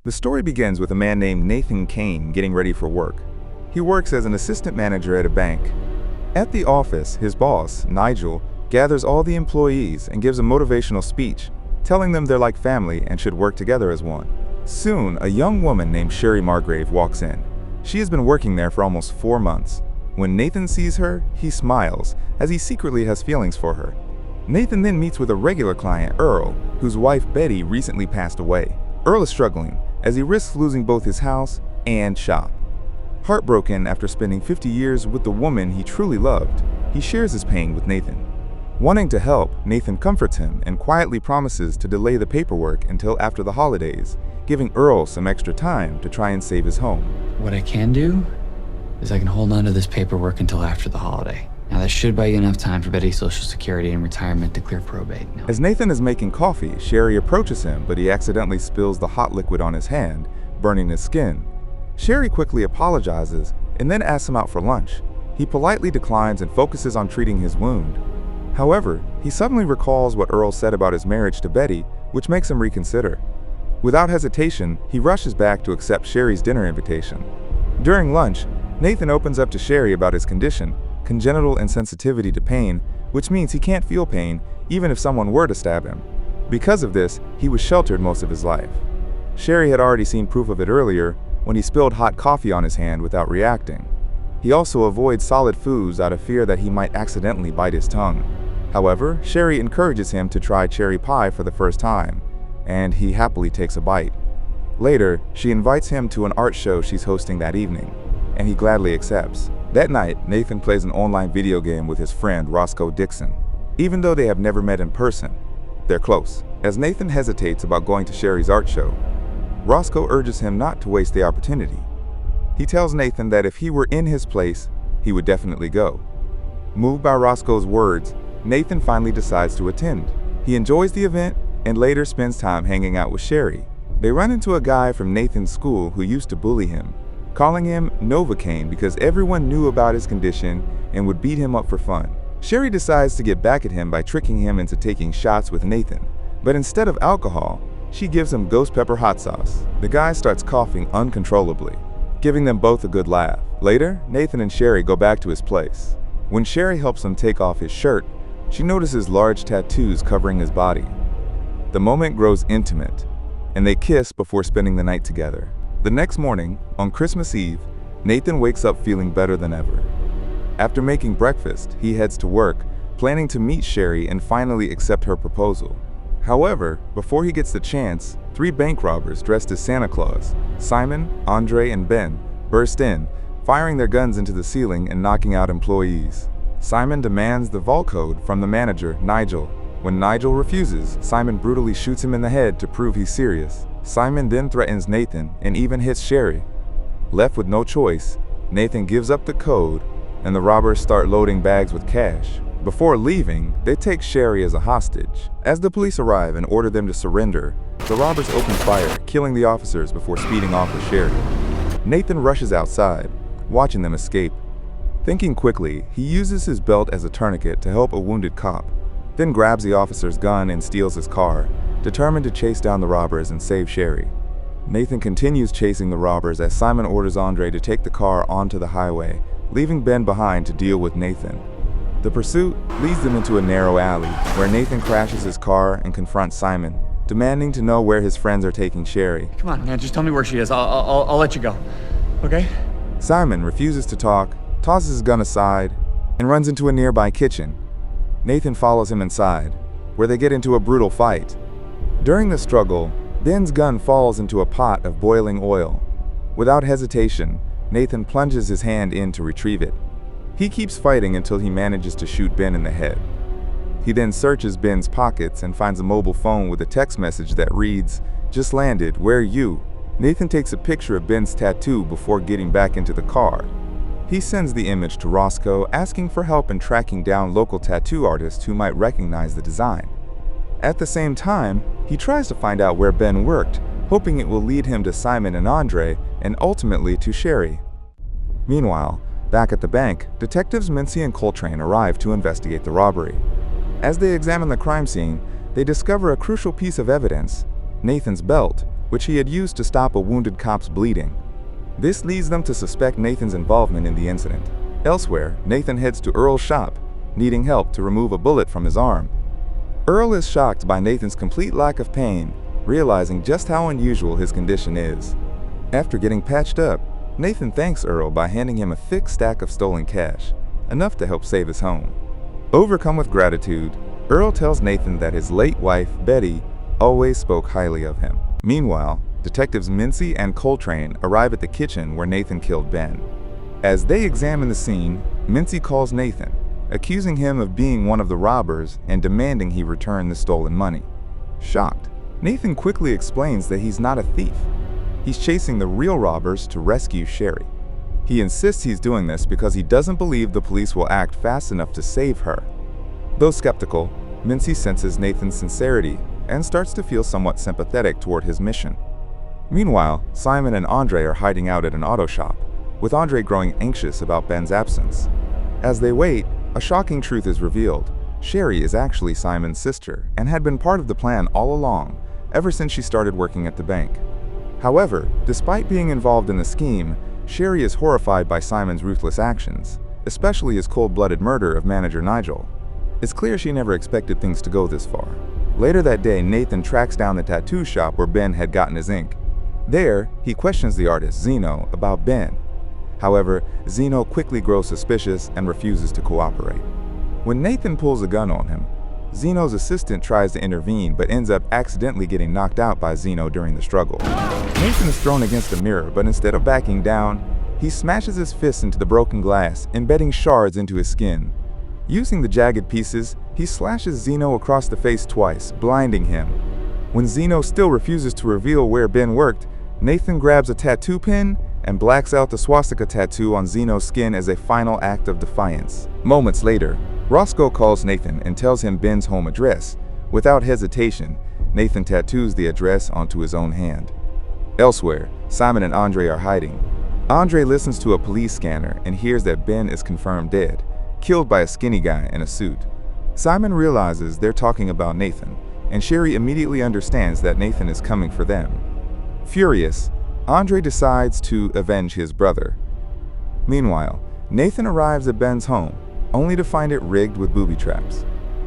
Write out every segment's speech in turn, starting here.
The story begins with a man named Novocaine getting ready for work. He works as an assistant manager at a bank. At the office, his boss, Nigel, gathers all the employees and gives a motivational speech, telling them they're like family and should work together as one. Soon, a young woman named Sherry Margrave walks in. She has been working there for almost 4 months. When Nathan sees her, he smiles, as he secretly has feelings for her. Nathan then meets with a regular client, Earl, whose wife Betty recently passed away. Earl is struggling, as he risks losing both his house and shop. Heartbroken after spending 50 years with the woman he truly loved, he shares his pain with Nathan. Wanting to help, Nathan comforts him and quietly promises to delay the paperwork until after the holidays, giving Earl some extra time to try and save his home. What I can do is I can hold on to this paperwork until after the holiday. Now that should buy you enough time for Betty's Social Security and retirement to clear probate. No. As Nathan is making coffee, Sherry approaches him, but he accidentally spills the hot liquid on his hand, burning his skin. Sherry quickly apologizes and then asks him out for lunch. He politely declines and focuses on treating his wound. However, he suddenly recalls what Earl said about his marriage to Betty, which makes him reconsider. Without hesitation, he rushes back to accept Sherry's dinner invitation. During lunch, Nathan opens up to Sherry about his condition, congenital insensitivity to pain, which means he can't feel pain even if someone were to stab him. Because of this, he was sheltered most of his life. Sherry had already seen proof of it earlier when he spilled hot coffee on his hand without reacting. He also avoids solid foods out of fear that he might accidentally bite his tongue. However, Sherry encourages him to try cherry pie for the first time, and he happily takes a bite. Later, she invites him to an art show she's hosting that evening, and he gladly accepts. That night, Nathan plays an online video game with his friend Roscoe Dixon. Even though they have never met in person, they're close. As Nathan hesitates about going to Sherry's art show, Roscoe urges him not to waste the opportunity. He tells Nathan that if he were in his place, he would definitely go. Moved by Roscoe's words, Nathan finally decides to attend. He enjoys the event and later spends time hanging out with Sherry. They run into a guy from Nathan's school who used to bully him, calling him Novocaine because everyone knew about his condition and would beat him up for fun. Sherry decides to get back at him by tricking him into taking shots with Nathan, but instead of alcohol, she gives him ghost pepper hot sauce. The guy starts coughing uncontrollably, giving them both a good laugh. Later, Nathan and Sherry go back to his place. When Sherry helps him take off his shirt, she notices large tattoos covering his body. The moment grows intimate, and they kiss before spending the night together. The next morning, on Christmas Eve, Nathan wakes up feeling better than ever. After making breakfast, he heads to work, planning to meet Sherry and finally accept her proposal. However, before he gets the chance, 3 bank robbers dressed as Santa Claus, Simon, Andre, and Ben, burst in, firing their guns into the ceiling and knocking out employees. Simon demands the vault code from the manager, Nigel. When Nigel refuses, Simon brutally shoots him in the head to prove he's serious. Simon then threatens Nathan and even hits Sherry. Left with no choice, Nathan gives up the code and the robbers start loading bags with cash. Before leaving, they take Sherry as a hostage. As the police arrive and order them to surrender, the robbers open fire, killing the officers before speeding off with Sherry. Nathan rushes outside, watching them escape. Thinking quickly, he uses his belt as a tourniquet to help a wounded cop, then grabs the officer's gun and steals his car, determined to chase down the robbers and save Sherry. Nathan continues chasing the robbers as Simon orders Andre to take the car onto the highway, leaving Ben behind to deal with Nathan. The pursuit leads them into a narrow alley, where Nathan crashes his car and confronts Simon, demanding to know where his friends are taking Sherry. Come on, man, just tell me where she is. I'll let you go, okay? Simon refuses to talk, tosses his gun aside, and runs into a nearby kitchen. Nathan follows him inside, where they get into a brutal fight. During the struggle, Ben's gun falls into a pot of boiling oil. Without hesitation, Nathan plunges his hand in to retrieve it. He keeps fighting until he manages to shoot Ben in the head. He then searches Ben's pockets and finds a mobile phone with a text message that reads, "Just landed, where are you?" Nathan takes a picture of Ben's tattoo before getting back into the car. He sends the image to Roscoe, asking for help in tracking down local tattoo artists who might recognize the design. At the same time, he tries to find out where Ben worked, hoping it will lead him to Simon and Andre, and ultimately to Sherry. Meanwhile, back at the bank, detectives Mincy and Coltrane arrive to investigate the robbery. As they examine the crime scene, they discover a crucial piece of evidence, Nathan's belt, which he had used to stop a wounded cop's bleeding. This leads them to suspect Nathan's involvement in the incident. Elsewhere, Nathan heads to Earl's shop, needing help to remove a bullet from his arm. Earl is shocked by Nathan's complete lack of pain, realizing just how unusual his condition is. After getting patched up, Nathan thanks Earl by handing him a thick stack of stolen cash, enough to help save his home. Overcome with gratitude, Earl tells Nathan that his late wife, Betty, always spoke highly of him. Meanwhile, detectives Mincy and Coltrane arrive at the kitchen where Nathan killed Ben. As they examine the scene, Mincy calls Nathan, accusing him of being one of the robbers and demanding he return the stolen money. Shocked, Nathan quickly explains that he's not a thief. He's chasing the real robbers to rescue Sherry. He insists he's doing this because he doesn't believe the police will act fast enough to save her. Though skeptical, Mincy senses Nathan's sincerity and starts to feel somewhat sympathetic toward his mission. Meanwhile, Simon and Andre are hiding out at an auto shop, with Andre growing anxious about Ben's absence. As they wait, a shocking truth is revealed. Sherry is actually Simon's sister and had been part of the plan all along, ever since she started working at the bank. However, despite being involved in the scheme, Sherry is horrified by Simon's ruthless actions, especially his cold-blooded murder of manager Nigel. It's clear she never expected things to go this far. Later that day, Nathan tracks down the tattoo shop where Ben had gotten his ink. There, he questions the artist, Zeno, about Ben. However, Zeno quickly grows suspicious and refuses to cooperate. When Nathan pulls a gun on him, Zeno's assistant tries to intervene but ends up accidentally getting knocked out by Zeno during the struggle. Nathan is thrown against a mirror, but instead of backing down, he smashes his fist into the broken glass, embedding shards into his skin. Using the jagged pieces, he slashes Zeno across the face twice, blinding him. When Zeno still refuses to reveal where Ben worked, Nathan grabs a tattoo pen and blacks out the swastika tattoo on Zeno's skin as a final act of defiance. Moments later, Roscoe calls Nathan and tells him Ben's home address. Without hesitation, Nathan tattoos the address onto his own hand. Elsewhere, Simon and Andre are hiding. Andre listens to a police scanner and hears that Ben is confirmed dead, killed by a skinny guy in a suit. Simon realizes they're talking about Nathan, and Sherry immediately understands that Nathan is coming for them. Furious, Andre decides to avenge his brother. Meanwhile, Nathan arrives at Ben's home, only to find it rigged with booby traps.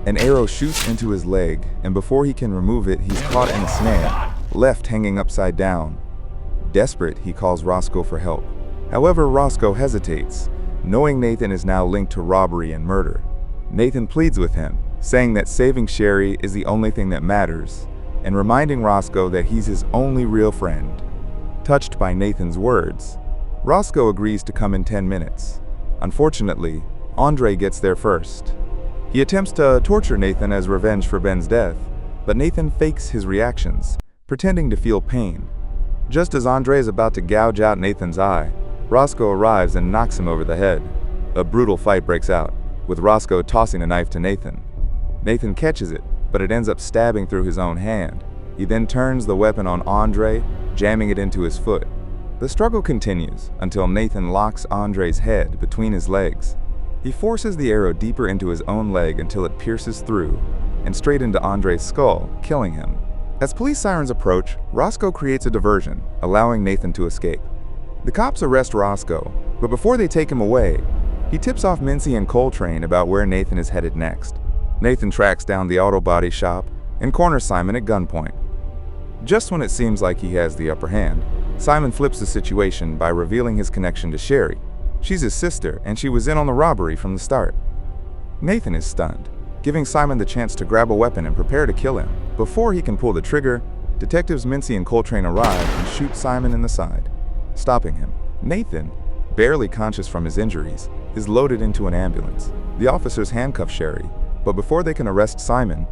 An arrow shoots into his leg, and before he can remove it, he's caught in a snare, left hanging upside down. Desperate, he calls Roscoe for help. However, Roscoe hesitates, knowing Nathan is now linked to robbery and murder. Nathan pleads with him, saying that saving Sherry is the only thing that matters, and reminding Roscoe that he's his only real friend. Touched by Nathan's words, Roscoe agrees to come in 10 minutes. Unfortunately, Andre gets there first. He attempts to torture Nathan as revenge for Ben's death, but Nathan fakes his reactions, pretending to feel pain. Just as Andre is about to gouge out Nathan's eye, Roscoe arrives and knocks him over the head. A brutal fight breaks out, with Roscoe tossing a knife to Nathan. Nathan catches it, but it ends up stabbing through his own hand. He then turns the weapon on Andre, jamming it into his foot. The struggle continues until Nathan locks Andre's head between his legs. He forces the arrow deeper into his own leg until it pierces through and straight into Andre's skull, killing him. As police sirens approach, Roscoe creates a diversion, allowing Nathan to escape. The cops arrest Roscoe, but before they take him away, he tips off Mincy and Coltrane about where Nathan is headed next. Nathan tracks down the auto body shop and corners Simon at gunpoint. Just when it seems like he has the upper hand, Simon flips the situation by revealing his connection to Sherry. She's his sister, and she was in on the robbery from the start. Nathan is stunned, giving Simon the chance to grab a weapon and prepare to kill him. Before he can pull the trigger, detectives Mincy and Coltrane arrive and shoot Simon in the side, stopping him. Nathan, barely conscious from his injuries, is loaded into an ambulance. The officers handcuff Sherry, but before they can arrest Simon,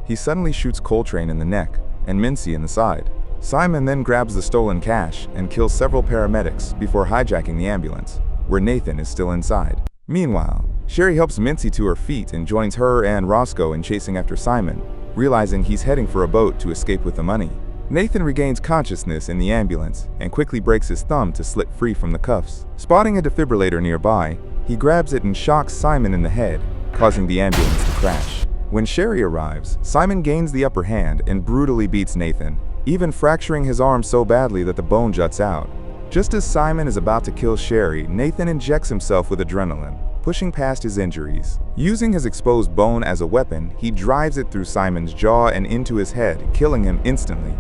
he suddenly shoots Coltrane in the neck and Mincy in the side. Simon then grabs the stolen cash and kills several paramedics before hijacking the ambulance, where Nathan is still inside. Meanwhile, Sherry helps Mincy to her feet and joins her and Roscoe in chasing after Simon, realizing he's heading for a boat to escape with the money. Nathan regains consciousness in the ambulance and quickly breaks his thumb to slip free from the cuffs. Spotting a defibrillator nearby, he grabs it and shocks Simon in the head, causing the ambulance to crash. When Sherry arrives, Simon gains the upper hand and brutally beats Nathan, even fracturing his arm so badly that the bone juts out. Just as Simon is about to kill Sherry, Nathan injects himself with adrenaline, pushing past his injuries. Using his exposed bone as a weapon, he drives it through Simon's jaw and into his head, killing him instantly.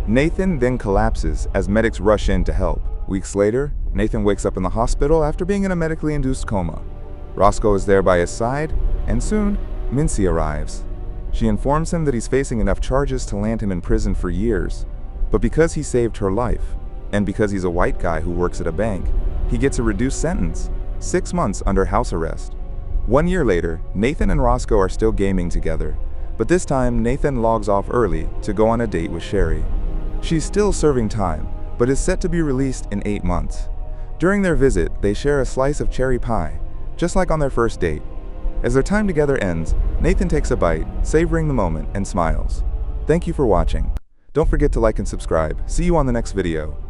Nathan then collapses as medics rush in to help. Weeks later, Nathan wakes up in the hospital after being in a medically induced coma. Roscoe is there by his side, and soon, Mincy arrives. She informs him that he's facing enough charges to land him in prison for years. But because he saved her life, and because he's a white guy who works at a bank, he gets a reduced sentence, 6 months under house arrest. 1 year later, Nathan and Roscoe are still gaming together, but this time Nathan logs off early to go on a date with Sherry. She's still serving time, but is set to be released in 8 months. During their visit, they share a slice of cherry pie, just like on their first date. As their time together ends, Nathan takes a bite, savoring the moment, and smiles. Thank you for watching. Don't forget to like and subscribe. See you on the next video.